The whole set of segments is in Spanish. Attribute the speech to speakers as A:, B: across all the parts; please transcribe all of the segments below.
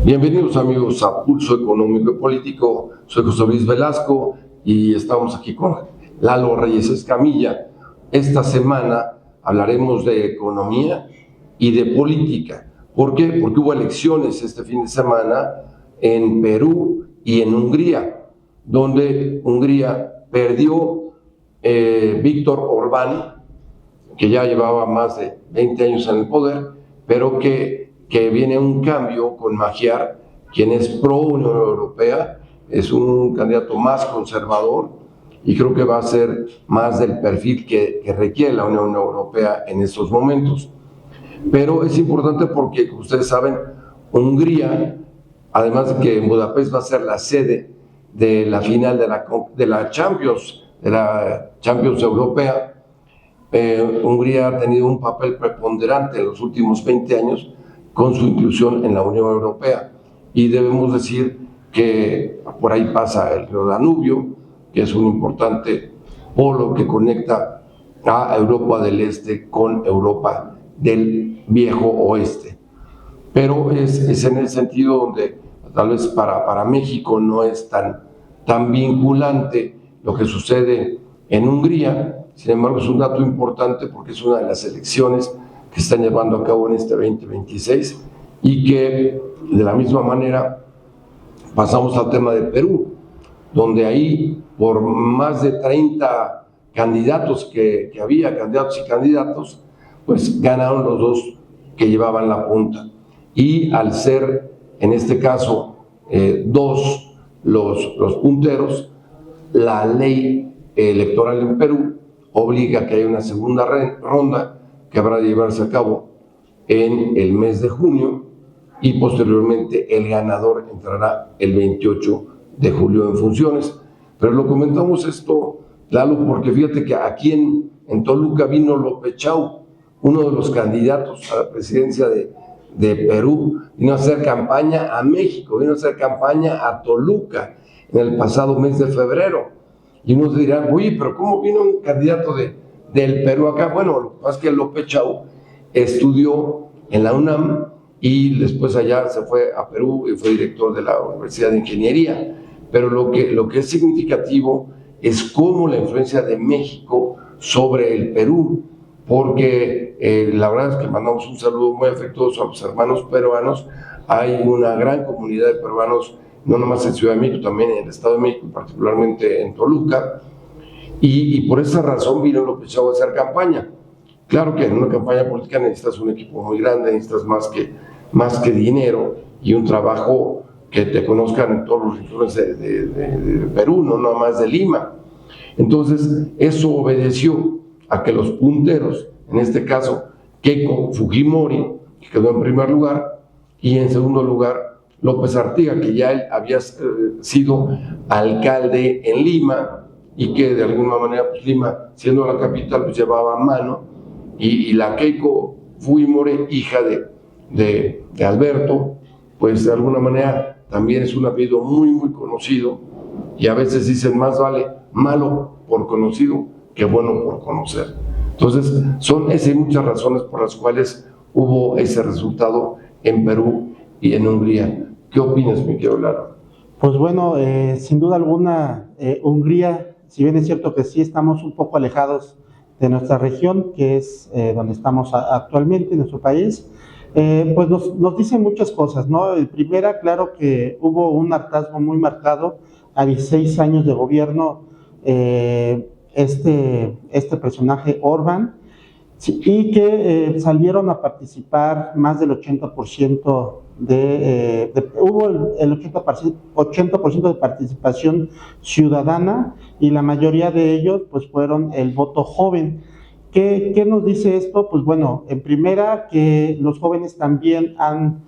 A: Bienvenidos amigos a Pulso Económico y Político. Soy José Luis Velasco y estamos aquí con Lalo Reyes Escamilla. Esta semana hablaremos de economía y de política. ¿Por qué? Porque hubo elecciones este fin de semana en Perú y en Hungría, donde Hungría perdió Viktor Orbán, que ya llevaba más de 20 años en el poder, pero que viene un cambio con Magyar, quien es pro Unión Europea, es un candidato más conservador y creo que va a ser más del perfil que requiere la Unión Europea en estos momentos. Pero es importante porque, como ustedes saben, Hungría, además de que en Budapest va a ser la sede de la final de la Champions Europea, Hungría ha tenido un papel preponderante en los últimos 20 años con su inclusión en la Unión Europea. Y debemos decir que por ahí pasa el río Danubio, que es un importante polo que conecta a Europa del Este con Europa del Viejo Oeste. Pero es en el sentido donde tal vez para México no es tan vinculante lo que sucede en Hungría. Sin embargo, es un dato importante porque es una de las elecciones que están llevando a cabo en este 2026 y que de la misma manera pasamos al tema de Perú, donde ahí por más de 30 candidatos que había, candidatos y candidatos, pues ganaron los dos que llevaban la punta. Y al ser, en este caso, dos los punteros, la ley electoral en Perú obliga a que haya una segunda ronda que habrá de llevarse a cabo en el mes de junio y posteriormente el ganador entrará el 28 de julio en funciones. Pero lo comentamos esto, Lalo, porque fíjate que aquí en Toluca vino López Chau, uno de los candidatos a la presidencia de Perú, vino a hacer campaña a México, vino a hacer campaña a Toluca en el pasado mes de febrero. Y unos dirán, oye, pero ¿cómo vino un candidato del Perú acá? Bueno, lo que pasa es que López Chau estudió en la UNAM y después allá se fue a Perú y fue director de la Universidad de Ingeniería. Pero lo que es significativo es cómo la influencia de México sobre el Perú, porque la verdad es que mandamos un saludo muy afectuoso a los hermanos peruanos. Hay una gran comunidad de peruanos, no nomás en Ciudad de México, también en el Estado de México, particularmente en Toluca, y por esa razón vino López Chau a hacer campaña. Claro que en una campaña política necesitas un equipo muy grande, necesitas más que dinero y un trabajo que te conozcan en todos los rincones de Perú, no nada más de Lima. Entonces, eso obedeció a que los punteros, en este caso Keiko Fujimori, que quedó en primer lugar, y en segundo lugar López Artiga, que ya él había sido alcalde en Lima y que de alguna manera pues, Lima, siendo la capital, pues llevaba mano, y la Keiko Fujimori, hija de Alberto, pues de alguna manera también es un apellido muy, muy conocido, y a veces dicen más vale malo por conocido que bueno por conocer. Entonces, son esas muchas razones por las cuales hubo ese resultado en Perú y en Hungría. ¿Qué opinas, mi querido Lara?
B: Pues bueno, sin duda alguna, Hungría, si bien es cierto que sí estamos un poco alejados de nuestra región, que es donde estamos actualmente, en nuestro país, pues nos dicen muchas cosas, ¿no? Primera, claro que hubo un hartazgo muy marcado a 16 años de gobierno, este personaje Orbán, sí, y que salieron a participar más del 80% hubo el 80% de participación ciudadana, y la mayoría de ellos pues fueron el voto joven. ¿Qué nos dice esto? Pues bueno, en primera, que los jóvenes también han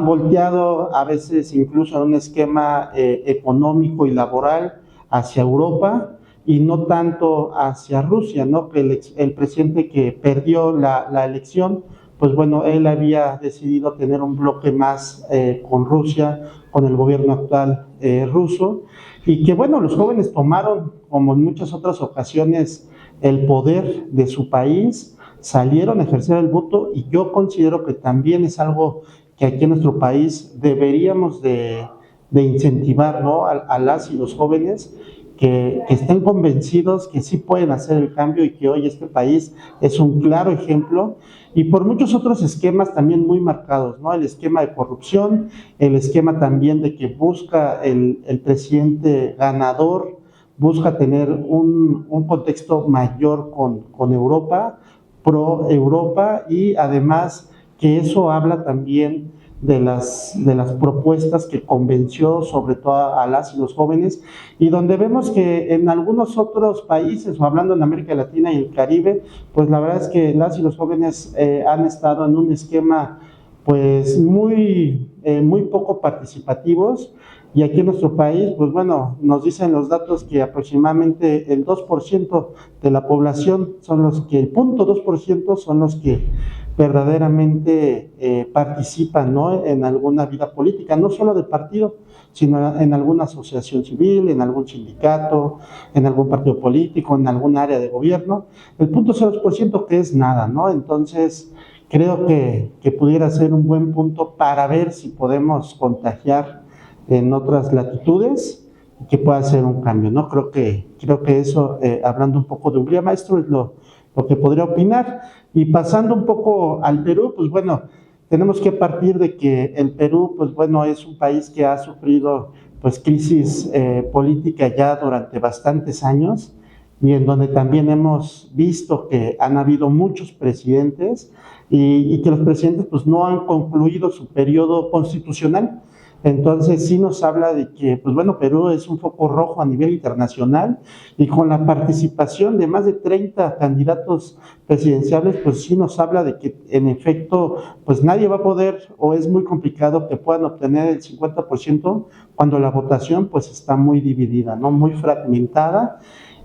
B: volteado a veces incluso a un esquema económico y laboral hacia Europa y no tanto hacia Rusia, ¿no? Que el presidente que perdió la elección, pues bueno, él había decidido tener un bloque más con Rusia, con el gobierno actual ruso, y que bueno, los jóvenes tomaron, como en muchas otras ocasiones, el poder de su país, salieron a ejercer el voto, y yo considero que también es algo que aquí en nuestro país deberíamos de incentivar, ¿no?, a las y los jóvenes que estén convencidos que sí pueden hacer el cambio y que hoy este país es un claro ejemplo, y por muchos otros esquemas también muy marcados, ¿no? El esquema de corrupción, el esquema también de que busca el presidente ganador, busca tener un contexto mayor con Europa, pro Europa, y además que eso habla también de las propuestas que convenció sobre todo a las y los jóvenes, y donde vemos que en algunos otros países, o hablando en América Latina y el Caribe, pues la verdad es que las y los jóvenes han estado en un esquema pues muy poco participativos, y aquí en nuestro país, pues bueno, nos dicen los datos que aproximadamente el 2% de la población son los que, el 0.2% son los que verdaderamente participan, ¿no?, en alguna vida política, no solo de partido, sino en alguna asociación civil, en algún sindicato, en algún partido político, en algún área de gobierno. El 0.02% que es nada, ¿no? Entonces, creo que pudiera ser un buen punto para ver si podemos contagiar en otras latitudes y que pueda ser un cambio, ¿no? Creo que eso, hablando un poco de Hungría, maestro, es lo que podría opinar. Y pasando un poco al Perú, pues bueno, tenemos que partir de que el Perú, pues bueno, es un país que ha sufrido pues crisis política ya durante bastantes años, y en donde también hemos visto que han habido muchos presidentes y que los presidentes pues no han concluido su periodo constitucional. Entonces sí nos habla de que, pues bueno, Perú es un foco rojo a nivel internacional, y con la participación de más de 30 candidatos presidenciales, pues sí nos habla de que en efecto, pues nadie va a poder, o es muy complicado que puedan obtener el 50% cuando la votación pues está muy dividida, ¿no?, muy fragmentada.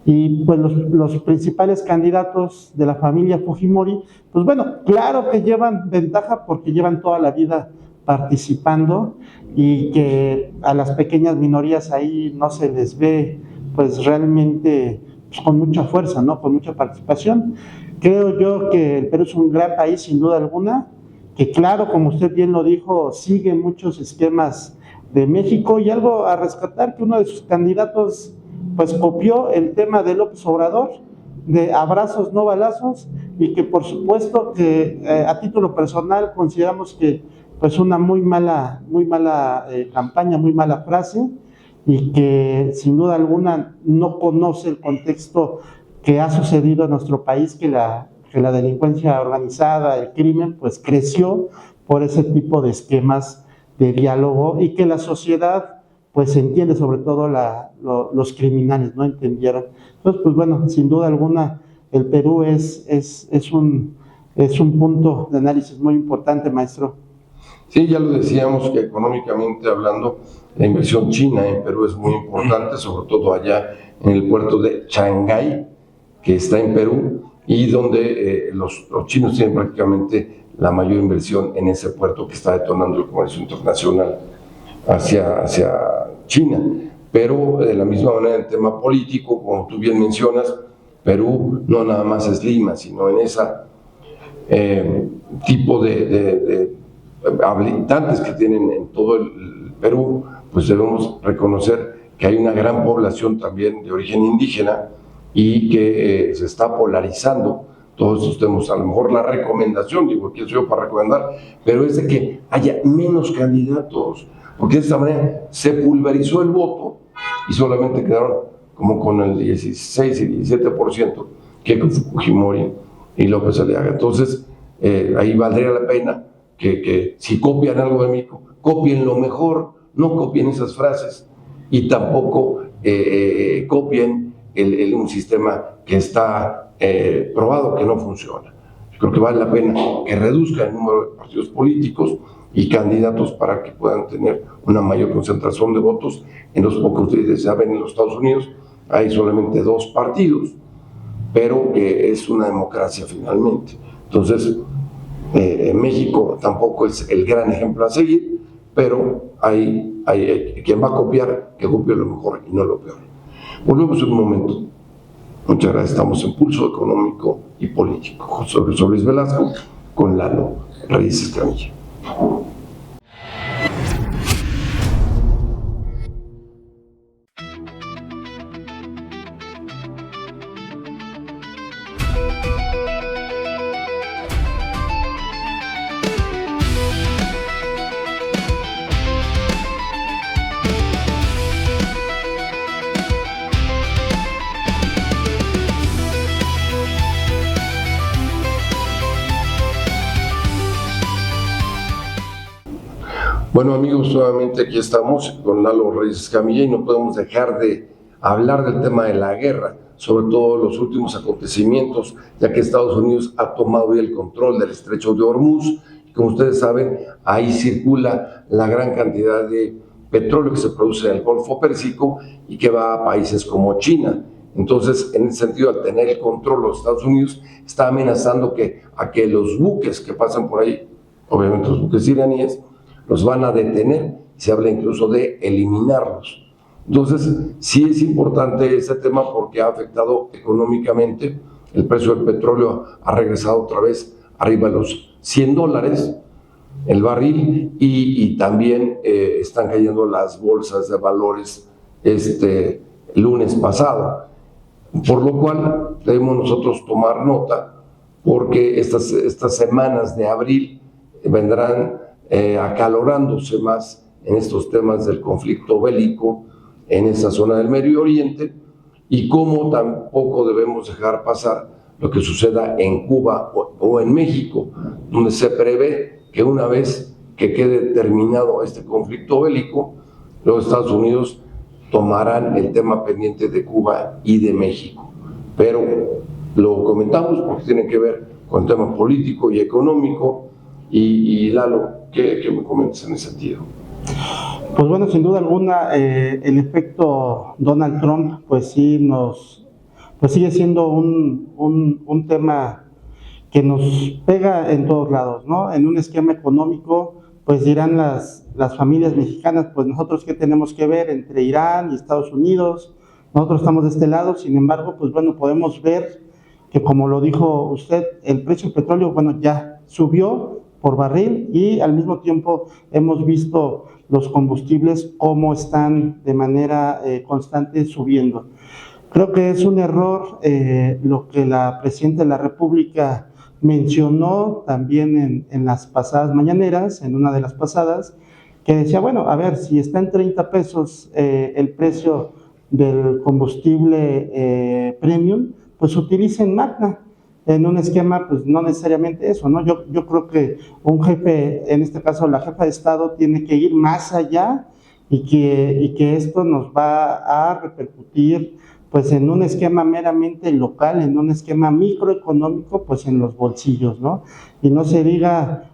B: Y pues los principales candidatos de la familia Fujimori, pues bueno, claro que llevan ventaja porque llevan toda la vida participando, y que a las pequeñas minorías ahí no se les ve pues realmente pues, con mucha fuerza, ¿no?, con mucha participación. Creo yo que el Perú es un gran país sin duda alguna, que claro, como usted bien lo dijo, sigue muchos esquemas de México, y algo a rescatar, que uno de sus candidatos pues copió el tema de López Obrador, de abrazos no balazos, y que por supuesto que a título personal consideramos que pues una muy mala campaña, muy mala frase, y que sin duda alguna no conoce el contexto que ha sucedido en nuestro país, que la delincuencia organizada, el crimen, pues creció por ese tipo de esquemas de diálogo, y que la sociedad pues entiende, sobre todo los criminales no entendieron. Entonces, pues bueno, sin duda alguna el Perú es un punto de análisis muy importante, maestro.
A: Sí, ya lo decíamos que económicamente hablando, la inversión china en Perú es muy importante, sobre todo allá en el puerto de Shanghái, que está en Perú, y donde los chinos tienen prácticamente la mayor inversión en ese puerto que está detonando el comercio internacional hacia China. Pero de la misma manera, el tema político, como tú bien mencionas, Perú no nada más es Lima, sino en ese tipo de habitantes que tienen en todo el Perú, pues debemos reconocer que hay una gran población también de origen indígena, y que se está polarizando todos estos temas. A lo mejor la recomendación, digo, ¿quién soy yo para recomendar? Pero es de que haya menos candidatos, porque de esta manera se pulverizó el voto y solamente quedaron como con el 16 y 17% que Fujimori y López Aliaga. Entonces, ahí valdría la pena que si copian algo de México, copien lo mejor, no copien esas frases, y tampoco copien un sistema que está probado que no funciona. Yo creo que vale la pena que reduzca el número de partidos políticos y candidatos para que puedan tener una mayor concentración de votos. En los pocos que ustedes saben, en los Estados Unidos hay solamente 2 partidos, pero que es una democracia finalmente. Entonces, México tampoco es el gran ejemplo a seguir, pero hay quien va a copiar, que copie lo mejor y no lo peor. Volvemos en un momento. Muchas gracias. Estamos en Pulso Económico y Político. José Luis Velasco con Lalo Reyes Escamilla. Bueno, amigos, nuevamente aquí estamos con Lalo Reyes Escamilla y no podemos dejar de hablar del tema de la guerra, sobre todo los últimos acontecimientos, ya que Estados Unidos ha tomado ya el control del estrecho de Hormuz. Como ustedes saben, ahí circula la gran cantidad de petróleo que se produce en el Golfo Pérsico y que va a países como China. Entonces, en ese sentido, al tener el control los Estados Unidos, está amenazando a que los buques que pasan por ahí, obviamente los buques iraníes, los van a detener. Se habla incluso de eliminarlos. Entonces, sí es importante este tema porque ha afectado económicamente. El precio del petróleo ha regresado otra vez arriba de los $100 el barril y también están cayendo las bolsas de valores lunes pasado. Por lo cual debemos nosotros tomar nota porque estas semanas de abril vendrán acalorándose más en estos temas del conflicto bélico en esa zona del Medio Oriente y cómo tampoco debemos dejar pasar lo que suceda en Cuba o en México, donde se prevé que una vez que quede terminado este conflicto bélico, los Estados Unidos tomarán el tema pendiente de Cuba y de México. Pero lo comentamos porque tiene que ver con el tema político y económico. Y Lalo, ¿qué me comentas en ese sentido?
B: Pues bueno, sin duda alguna, el efecto Donald Trump, pues sí pues sigue siendo un tema que nos pega en todos lados, ¿no? En un esquema económico, pues dirán las familias mexicanas, pues nosotros qué tenemos que ver entre Irán y Estados Unidos, nosotros estamos de este lado. Sin embargo, pues bueno, podemos ver que, como lo dijo usted, el precio del petróleo, bueno, ya subió por barril y al mismo tiempo hemos visto los combustibles cómo están de manera constante subiendo. Creo que es un error lo que la Presidenta de la República mencionó también en las pasadas mañaneras, en una de las pasadas, que decía, bueno, a ver, si está en 30 pesos el precio del combustible premium, pues utilicen Magna en un esquema, pues no necesariamente eso, ¿no? Yo creo que un jefe, en este caso la jefa de Estado, tiene que ir más allá y que esto nos va a repercutir pues en un esquema meramente local, en un esquema microeconómico, pues en los bolsillos, ¿no? Y no se diga,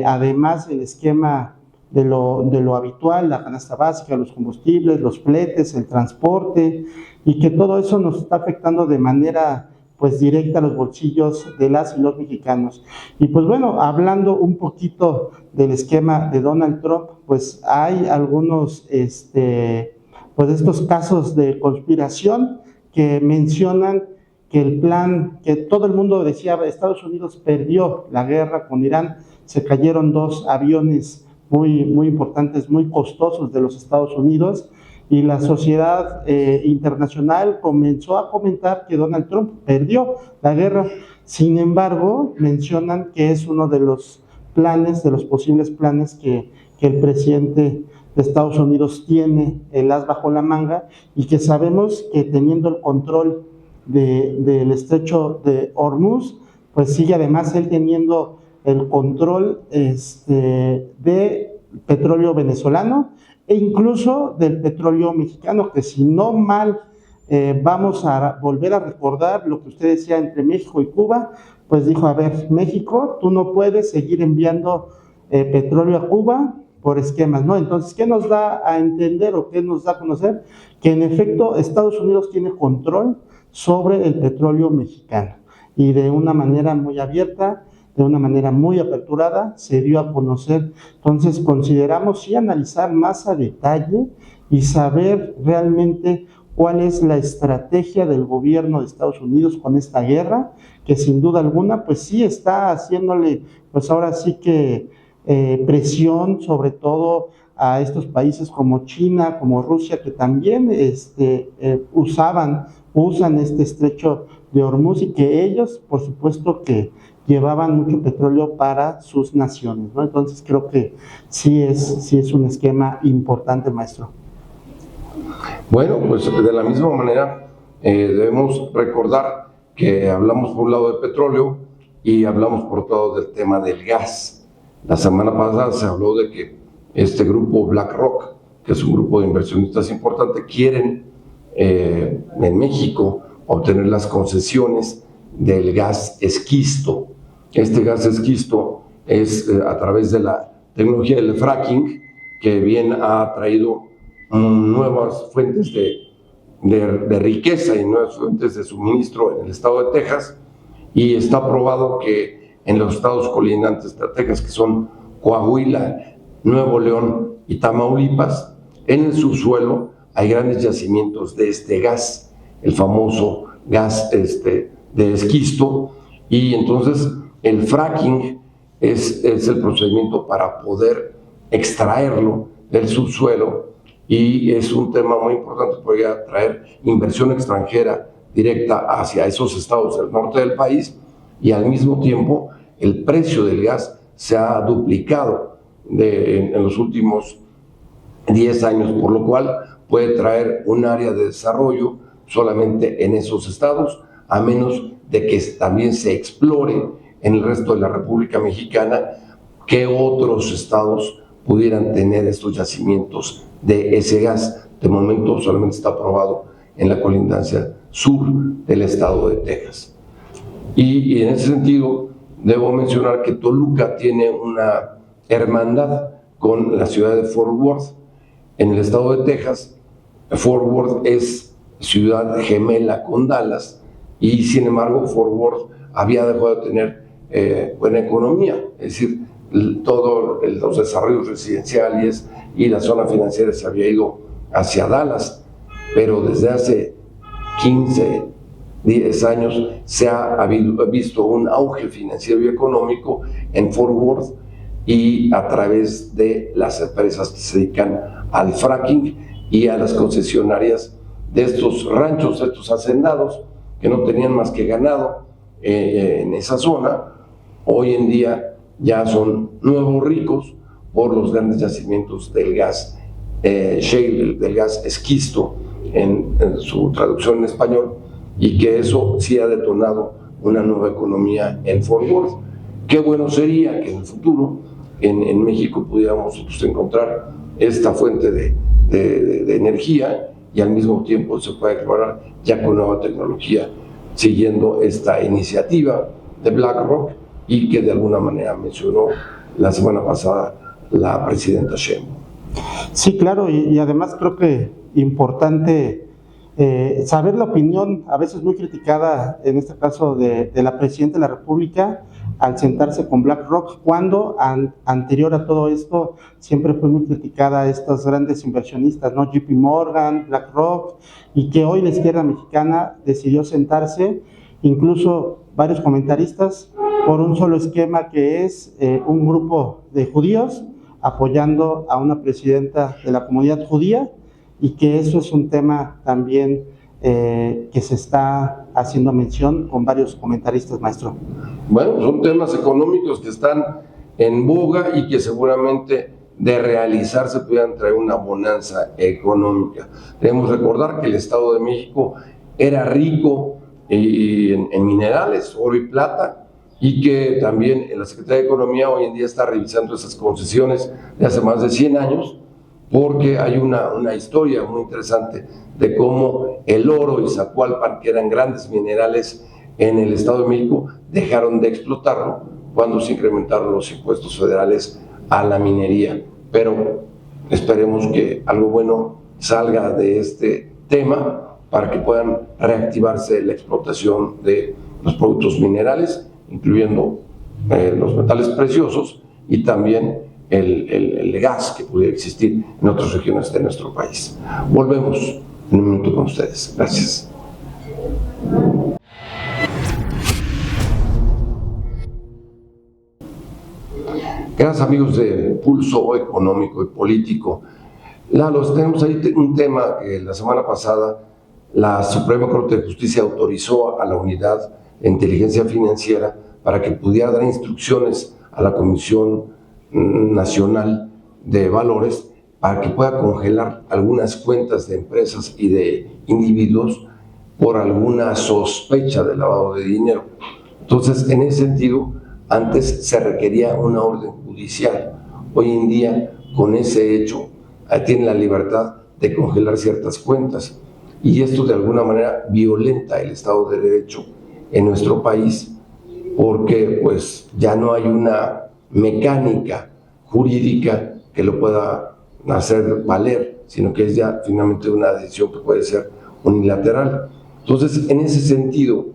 B: además, el esquema de lo habitual, la canasta básica, los combustibles, los fletes, el transporte, y que todo eso nos está afectando de manera pues directa a los bolsillos de las y los mexicanos. Y pues bueno, hablando un poquito del esquema de Donald Trump, pues hay algunos pues estos casos de conspiración que mencionan que el plan, que todo el mundo decía, Estados Unidos perdió la guerra con Irán, se cayeron 2 aviones muy importantes, muy costosos de los Estados Unidos, y la sociedad internacional comenzó a comentar que Donald Trump perdió la guerra. Sin embargo, mencionan que es uno de los planes, de los posibles planes que el presidente de Estados Unidos tiene el as bajo la manga, y que sabemos que teniendo el control del estrecho de Hormuz, pues sigue además él teniendo el control de petróleo venezolano e incluso del petróleo mexicano, que si no mal vamos a volver a recordar lo que usted decía entre México y Cuba, pues dijo, a ver, México, tú no puedes seguir enviando petróleo a Cuba por esquemas, ¿no? Entonces, ¿qué nos da a entender o qué nos da a conocer? Que en efecto Estados Unidos tiene control sobre el petróleo mexicano, y de una manera muy abierta, de una manera muy aperturada, se dio a conocer. Entonces, consideramos sí analizar más a detalle y saber realmente cuál es la estrategia del gobierno de Estados Unidos con esta guerra, que sin duda alguna, pues sí está haciéndole, pues ahora sí que presión, sobre todo a estos países como China, como Rusia, que también usan este estrecho de Hormuz, y que ellos, por supuesto, que llevaban mucho petróleo para sus naciones, ¿no? Entonces creo que sí es un esquema importante, maestro.
A: Bueno, pues de la misma manera debemos recordar que hablamos por un lado de petróleo y hablamos por otro lado del tema del gas. La semana pasada se habló de que este grupo BlackRock, que es un grupo de inversionistas importante, quieren en México obtener las concesiones del gas esquisto. Este gas esquisto es a través de la tecnología del fracking, que bien ha traído nuevas fuentes de riqueza y nuevas fuentes de suministro en el estado de Texas, y está probado que en los estados colindantes de Texas, que son Coahuila, Nuevo León y Tamaulipas, en el subsuelo hay grandes yacimientos de este gas, el famoso gas de esquisto, y entonces el fracking es el procedimiento para poder extraerlo del subsuelo, y es un tema muy importante porque va a traer inversión extranjera directa hacia esos estados del norte del país, y al mismo tiempo el precio del gas se ha duplicado en los últimos 10 años, por lo cual puede traer un área de desarrollo solamente en esos estados, a menos de que también se explore en el resto de la República Mexicana que otros estados pudieran tener estos yacimientos de ese gas. De momento solamente está aprobado en la colindancia sur del estado de Texas. Y en ese sentido, debo mencionar que Toluca tiene una hermandad con la ciudad de Fort Worth. En el estado de Texas, Fort Worth es ciudad gemela con Dallas, y sin embargo Fort Worth había dejado de tener buena economía, es decir, todos los desarrollos residenciales y la zona financiera se había ido hacia Dallas, pero desde hace 15, 10 años se ha visto un auge financiero y económico en Fort Worth, y a través de las empresas que se dedican al fracking y a las concesionarias de estos ranchos, de estos hacendados que no tenían más que ganado en esa zona, hoy en día ya son nuevos ricos por los grandes yacimientos del gas shale, del gas esquisto en su traducción en español, y que eso sí ha detonado una nueva economía en Fort Worth. Qué bueno sería que en el futuro en México pudiéramos nosotros encontrar esta fuente de energía, y al mismo tiempo se puede explorar ya con nueva tecnología, siguiendo esta iniciativa de BlackRock, y que de alguna manera mencionó la semana pasada la presidenta Sheinbaum.
B: Sí, claro, y además creo que importante saber la opinión, a veces muy criticada, en este caso de la presidenta de la República, al sentarse con BlackRock, cuando anterior a todo esto siempre fue muy criticada estos grandes inversionistas, ¿no? JP Morgan, BlackRock, y que hoy la izquierda mexicana decidió sentarse, incluso varios comentaristas, por un solo esquema, que es un grupo de judíos apoyando a una presidenta de la comunidad judía, y que eso es un tema también que se está haciendo mención con varios comentaristas, maestro.
A: Bueno, son temas económicos que están en boga y que seguramente de realizarse pudieran traer una bonanza económica. Debemos recordar que el Estado de México era rico en minerales, oro y plata, y que también la Secretaría de Economía hoy en día está revisando esas concesiones de hace más de 100 años, porque hay una historia muy interesante de cómo el oro y Zacualpan, que eran grandes minerales en el Estado de México, dejaron de explotarlo cuando se incrementaron los impuestos federales a la minería. Pero esperemos que algo bueno salga de este tema para que puedan reactivarse la explotación de los productos minerales, incluyendo los metales preciosos, y también el gas que pudiera existir en otras regiones de nuestro país. Volvemos en un minuto con ustedes. Gracias. Gracias, amigos de Pulso Económico y Político. Lalo, tenemos ahí un tema que la semana pasada la Suprema Corte de Justicia autorizó a la Unidad de Inteligencia Financiera para que pudiera dar instrucciones a la Comisión Nacional de Valores para que pueda congelar algunas cuentas de empresas y de individuos por alguna sospecha de lavado de dinero. Entonces, en ese sentido, antes se requería una orden judicial. Hoy en día con ese hecho tienen la libertad de congelar ciertas cuentas. Y esto de alguna manera violenta el Estado de Derecho en nuestro país, porque pues ya no hay una mecánica jurídica que lo pueda hacer valer, sino que es ya finalmente una decisión que puede ser unilateral. Entonces, en ese sentido,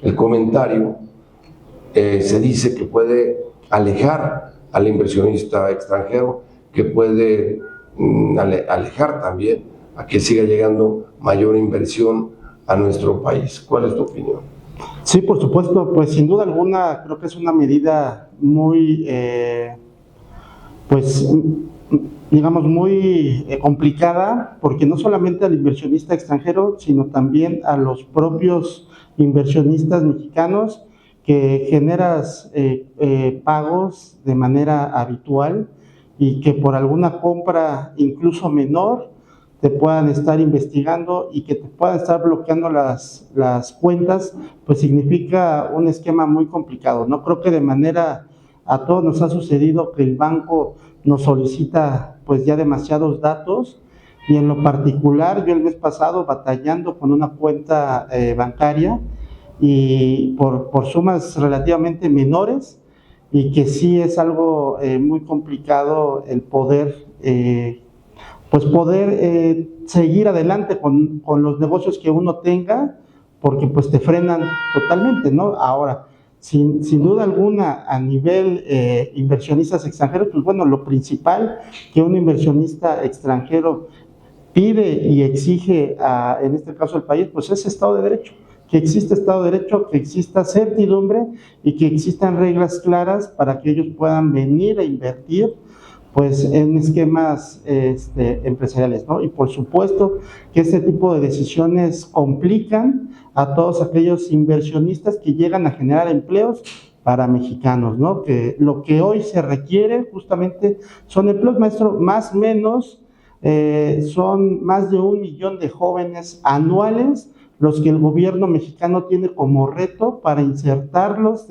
A: el comentario se dice que puede alejar al inversionista extranjero, que puede alejar también a que siga llegando mayor inversión a nuestro país. ¿Cuál es tu opinión?
B: Sí, por supuesto, pues sin duda alguna creo que es una medida muy, pues digamos, muy complicada, porque no solamente al inversionista extranjero, sino también a los propios inversionistas mexicanos, que generas pagos de manera habitual y que por alguna compra incluso menor te puedan estar investigando y que te puedan estar bloqueando las cuentas, pues significa un esquema muy complicado. No creo que de manera, a todos nos ha sucedido que el banco nos solicita pues ya demasiados datos, y en lo particular yo el mes pasado batallando con una cuenta bancaria y por sumas relativamente menores, y que sí es algo muy complicado el poder seguir adelante con los negocios que uno tenga, porque pues te frenan totalmente, ¿no? Ahora, sin duda alguna, a nivel inversionistas extranjeros, pues bueno, lo principal que un inversionista extranjero pide y exige en este caso al país, pues es Estado de Derecho, que exista Estado de Derecho, que exista certidumbre y que existan reglas claras para que ellos puedan venir a invertir pues en esquemas empresariales, ¿no? Y por supuesto que este tipo de decisiones complican a todos aquellos inversionistas que llegan a generar empleos para mexicanos, ¿no? Que lo que hoy se requiere justamente son empleos, maestro, más o menos, son más de 1 millón de jóvenes anuales los que el gobierno mexicano tiene como reto para insertarlos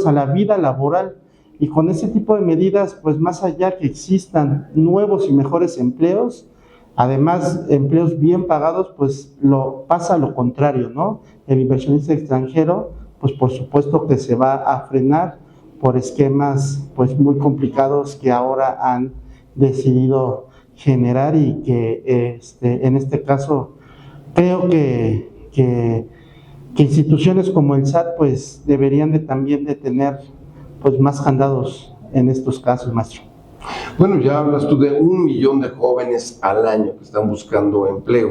B: a la vida laboral. Y con ese tipo de medidas, pues más allá que existan nuevos y mejores empleos, además empleos bien pagados, pues pasa lo contrario, ¿no? El inversionista extranjero, pues por supuesto que se va a frenar por esquemas pues muy complicados que ahora han decidido generar, y que en este caso creo que instituciones como el SAT pues deberían también de tener pues más candados en estos casos, maestro.
A: Bueno, ya hablas tú de 1 millón de jóvenes al año que están buscando empleo,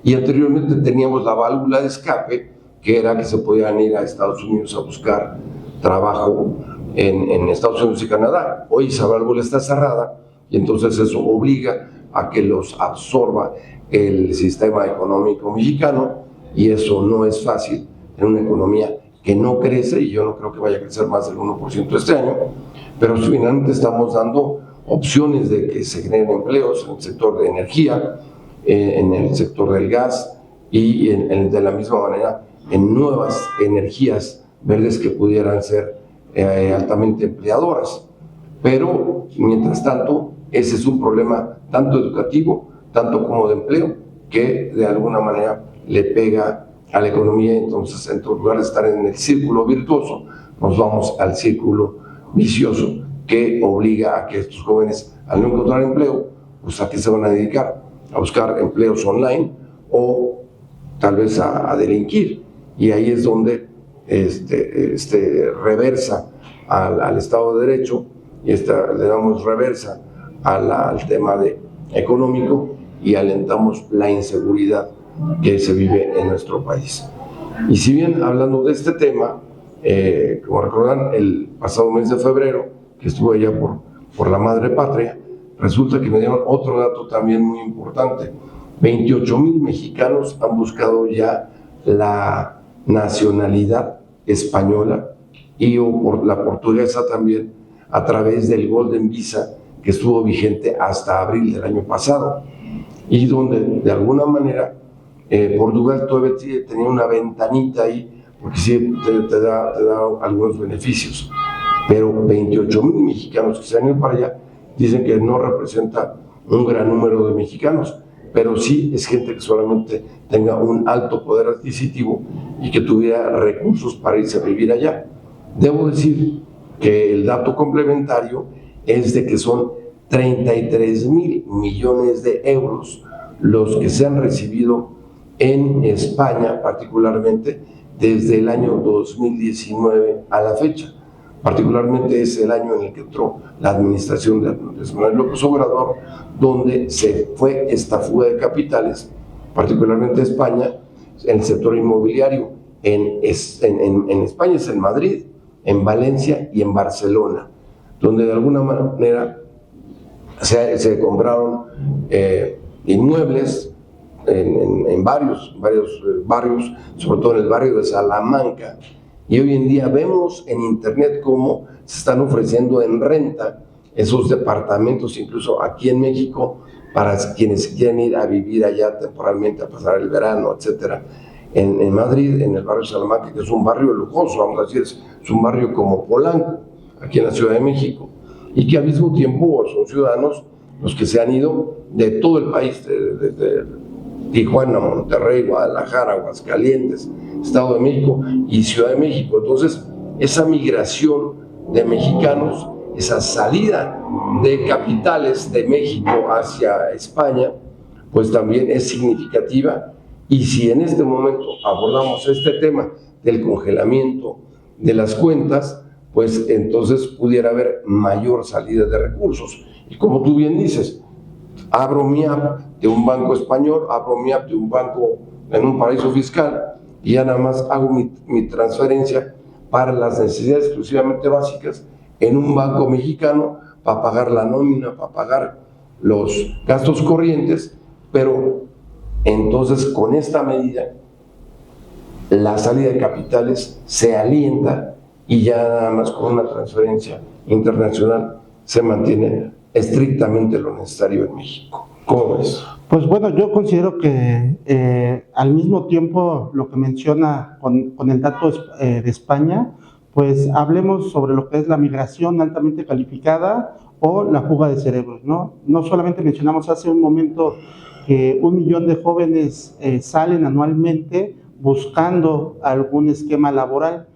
A: y anteriormente teníamos la válvula de escape, que era que se podían ir a Estados Unidos a buscar trabajo en Estados Unidos y Canadá. Hoy esa válvula está cerrada, y entonces eso obliga a que los absorba el sistema económico mexicano, y eso no es fácil en una economía que no crece, y yo no creo que vaya a crecer más del 1% este año, pero finalmente estamos dando opciones de que se generen empleos en el sector de energía, en el sector del gas, y de la misma manera en nuevas energías verdes que pudieran ser altamente empleadoras. Pero, mientras tanto, ese es un problema tanto educativo, tanto como de empleo, que de alguna manera le pega a la economía. Entonces, en lugar de estar en el círculo virtuoso, nos vamos al círculo vicioso, que obliga a que estos jóvenes, al no encontrar empleo, pues a qué se van a dedicar, a buscar empleos online o tal vez a delinquir. Y ahí es donde reversa al Estado de Derecho, y le damos reversa al tema económico, y alentamos la inseguridad que se vive en nuestro país. Y si bien, hablando de este tema, como recordarán, el pasado mes de febrero, que estuve allá por la madre patria, resulta que me dieron otro dato también muy importante. 28,000 mexicanos han buscado ya la nacionalidad española, y por la portuguesa también, a través del Golden Visa, que estuvo vigente hasta abril del año pasado, y donde de alguna manera Portugal todavía tenía una ventanita ahí, porque sí te da algunos beneficios, pero 28,000 mexicanos que se han ido para allá dicen que no representa un gran número de mexicanos, pero sí es gente que solamente tenga un alto poder adquisitivo y que tuviera recursos para irse a vivir allá. Debo decir que el dato complementario es de que son 33,000 millones de euros los que se han recibido en España, particularmente desde el año 2019 a la fecha. Particularmente es el año en el que entró la administración de Andrés Manuel López Obrador, donde se fue esta fuga de capitales, particularmente España, en el sector inmobiliario. En España es en Madrid, en Valencia y en Barcelona, donde de alguna manera se compraron inmuebles en varios barrios, sobre todo en el barrio de Salamanca, y hoy en día vemos en internet cómo se están ofreciendo en renta esos departamentos, incluso aquí en México, para quienes quieren ir a vivir allá temporalmente, a pasar el verano, etcétera. En Madrid, en el barrio de Salamanca, que es un barrio lujoso, vamos a decir, es un barrio como Polanco, aquí en la Ciudad de México, y que al mismo tiempo son ciudadanos los que se han ido de todo el país, de Tijuana, Monterrey, Guadalajara, Aguascalientes, Estado de México y Ciudad de México. Entonces, esa migración de mexicanos, esa salida de capitales de México hacia España, pues también es significativa. Y si en este momento abordamos este tema del congelamiento de las cuentas, pues entonces pudiera haber mayor salida de recursos. Y como tú bien dices, abro mi app de un banco español, abro mi app de un banco en un paraíso fiscal y ya nada más hago mi transferencia para las necesidades exclusivamente básicas en un banco mexicano para pagar la nómina, para pagar los gastos corrientes, pero entonces con esta medida la salida de capitales se alienta y ya nada más con una transferencia internacional se mantiene estrictamente lo necesario en México. ¿Cómo ves?
B: Pues bueno, yo considero que al mismo tiempo lo que menciona con el dato de España, pues hablemos sobre lo que es la migración altamente calificada o la fuga de cerebros, ¿no? No solamente mencionamos hace un momento que 1 millón de jóvenes salen anualmente buscando algún esquema laboral.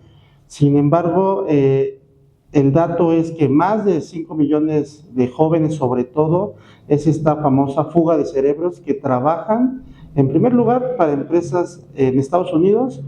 B: Sin embargo, el dato es que más de 5 millones de jóvenes, sobre todo, es esta famosa fuga de cerebros que trabajan, en primer lugar, para empresas en Estados Unidos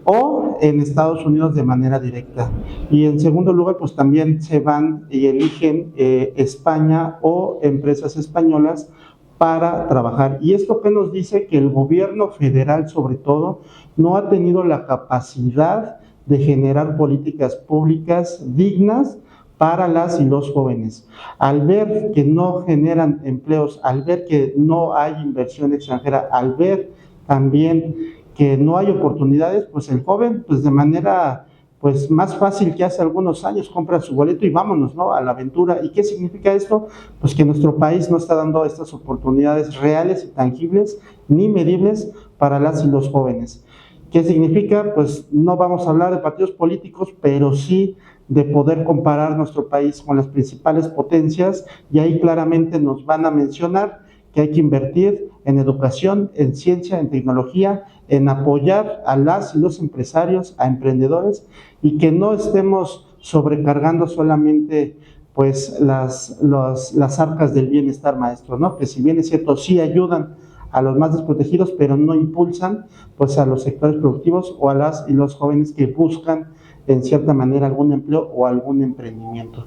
B: o en Estados Unidos de manera directa. Y en segundo lugar, pues también se van y eligen España o empresas españolas para trabajar. Y esto que nos dice que el gobierno federal, sobre todo, no ha tenido la capacidad de generar políticas públicas dignas para las y los jóvenes. Al ver que no generan empleos, al ver que no hay inversión extranjera, al ver también que no hay oportunidades, pues el joven, pues de manera pues más fácil que hace algunos años, compra su boleto y vámonos, ¿no?, a la aventura. ¿Y qué significa esto? Pues que nuestro país no está dando estas oportunidades reales y tangibles ni medibles para las y los jóvenes. ¿Qué significa? Pues no vamos a hablar de partidos políticos, pero sí de poder comparar nuestro país con las principales potencias, y ahí claramente nos van a mencionar que hay que invertir en educación, en ciencia, en tecnología, en apoyar a las y los empresarios, a emprendedores, y que no estemos sobrecargando solamente pues las arcas del bienestar, maestro, ¿no? Que si bien es cierto, sí ayudan a los más desprotegidos, pero no impulsan pues a los sectores productivos o a las y los jóvenes que buscan en cierta manera algún empleo o algún emprendimiento.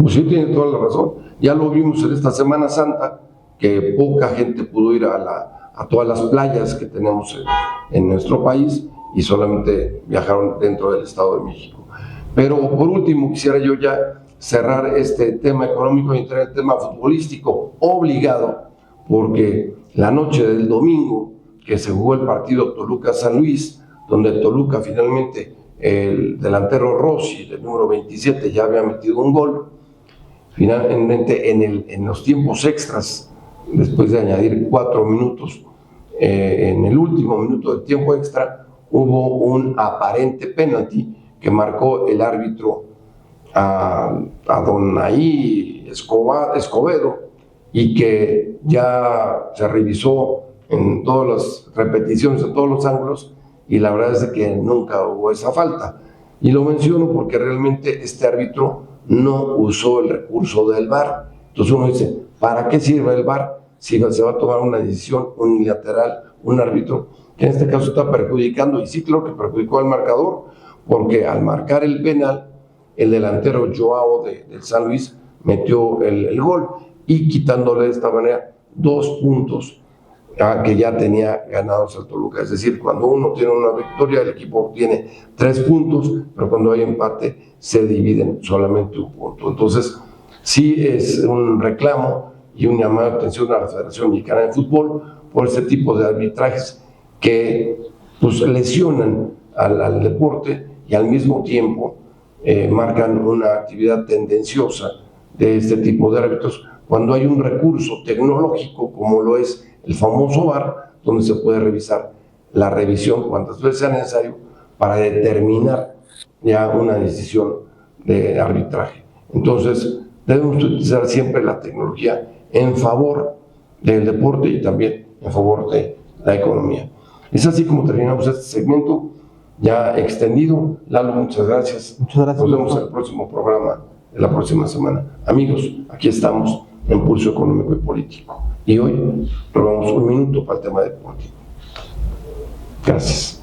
A: Pues sí, tiene toda la razón. Ya lo vimos en esta Semana Santa, que poca gente pudo ir a todas las playas que tenemos en nuestro país y solamente viajaron dentro del Estado de México. Pero por último quisiera yo ya cerrar este tema económico y entrar en el tema futbolístico obligado, porque la noche del domingo que se jugó el partido Toluca-San Luis, donde Toluca finalmente, el delantero Rossi, del número 27, ya había metido un gol, finalmente en los tiempos extras, después de añadir 4 minutos, en el último minuto del tiempo extra, hubo un aparente penalti que marcó el árbitro a don Ahí Escobedo, y que ya se revisó en todas las repeticiones, en todos los ángulos, y la verdad es que nunca hubo esa falta. Y lo menciono porque realmente este árbitro no usó el recurso del VAR. Entonces uno dice, ¿para qué sirve el VAR si se va a tomar una decisión unilateral un árbitro que en este caso está perjudicando? Y sí, claro que perjudicó al marcador, porque al marcar el penal, el delantero Joao del San Luis metió el gol, y quitándole de esta manera 2 puntos que ya tenía ganados al Toluca. Es decir, cuando uno tiene una victoria, el equipo obtiene 3 puntos, pero cuando hay empate se dividen solamente 1 punto. Entonces, sí es un reclamo y un llamado de atención a la Federación Mexicana de Fútbol por este tipo de arbitrajes que pues lesionan al deporte y al mismo tiempo marcan una actividad tendenciosa de este tipo de árbitros, cuando hay un recurso tecnológico como lo es el famoso VAR, donde se puede revisar la revisión cuantas veces sea necesario para determinar ya una decisión de arbitraje. Entonces, debemos utilizar siempre la tecnología en favor del deporte y también en favor de la economía. Es así como terminamos este segmento ya extendido. Lalo, muchas gracias.
B: Muchas gracias.
A: Nos vemos en el próximo programa de la próxima semana. Amigos, aquí estamos en Pulso Económico y Político. Y hoy robamos 1 minuto para el tema deportivo. Gracias.